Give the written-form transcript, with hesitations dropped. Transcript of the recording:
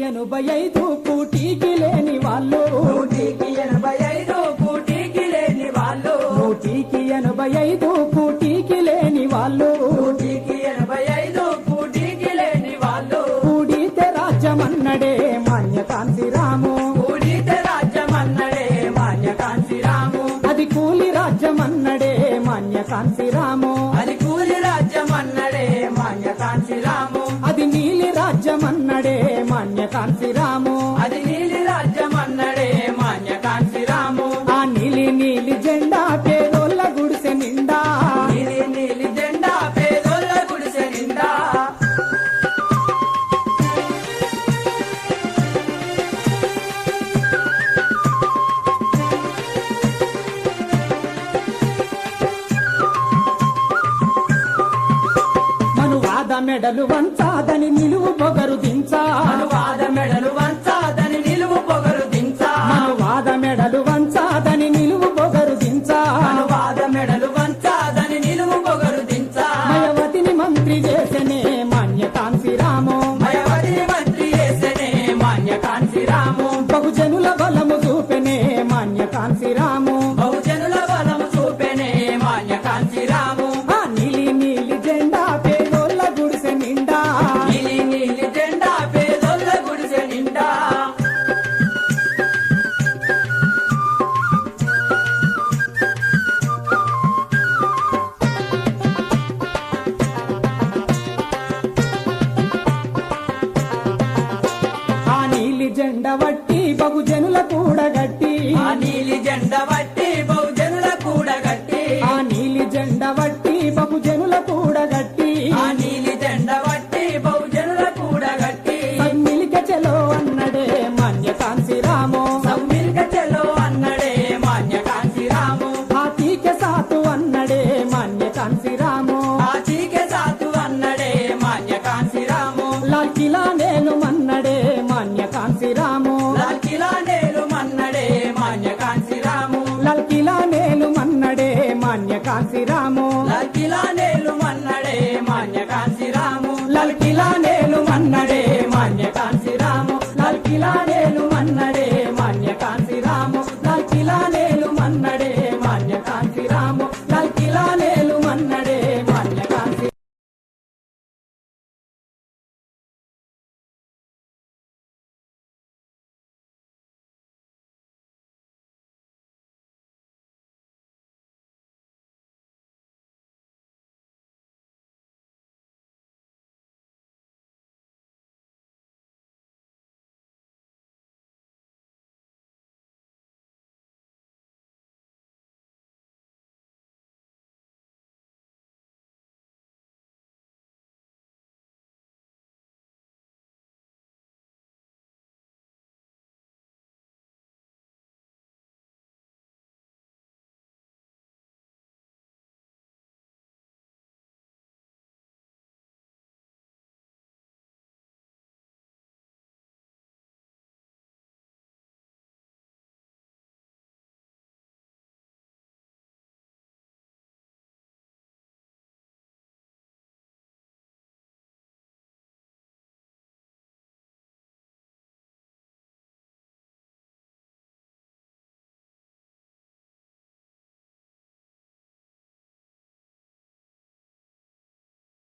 85 కూటికి లేని వాళ్ళు 185 కూటికి లేని వాళ్ళు 185 కూటికి లేని వాళ్ళు 185 కూటికి లేని వాళ్ళు కూడితే రాజ్యమన్నడే మాన్యకాంతిరాము కూడితే రాజ్యమన్నడే మాన్యకాంతిరాము అది కూలి రాజ్యమన్నడే మాన్యకాంతిరాము అది కూలి రాజ్యమన్నడే మాన్యకాంతిరాము అది నీలి రాజ్యమన్నడే మాన్యకాంతిరాము అది నీలి రాజ్యమన్నడే మాన్యకాంతిరాము ఆ నీలి నీలి జెండా పేదోళ్ళ గుడిసె నిండా నీలి నీలి జెండా పేదోళ్ళ గుడిసె నిండా మనువాద మెడలు వంచాదని నిలువు పొగరు దించా అనువాద మెడలు వంచాదని నిలువు పొగరు దించా మనువాద మెడలు వంచాదని నిలువు పొగరు దించా అనువాద మెడలు వంచాదని నిలువు పొగరు దించా మయవతిని మంత్రి చేసనే మాన్యకాంతిరాము మయవతిని మంత్రి చేసనే మాన్యకాంతిరాము బహుజనుల బలము చూపెనే మాన్యకాంతిరాము బహుజనుల బలము చూపెనే మాన్యకాంతిరాము ఆ నీలి నీలి జెండా పేదోళ్ళ గుడిసె నిండా నీలి నీలి జెండా పేదోళ్ళ గుడిసె నిండా ఆ నీలి జెండ వట్టి బహుజనుల కూడగట్టి ఆ నీలి జెండా వట్టి బహుజనుల కూడగట్టి ఆ నీలి జెండ వట్టి బహుజనుల కూడగట్టి ఆ నీలి జెండా వట్టి బహుజనుల కూడగట్టి సమ్మిలిక చెలో అన్నడే మాన్యకాంతిరాము సమ్మిల్క చెలో అన్నడే మాన్యకాంతిరాము హాతీకే సాతు అన్నడే మాన్యకాంతిరాము ఆ చీకె సాతు అన్నడే మాన్యకాంతిరాము లాల్ కిలా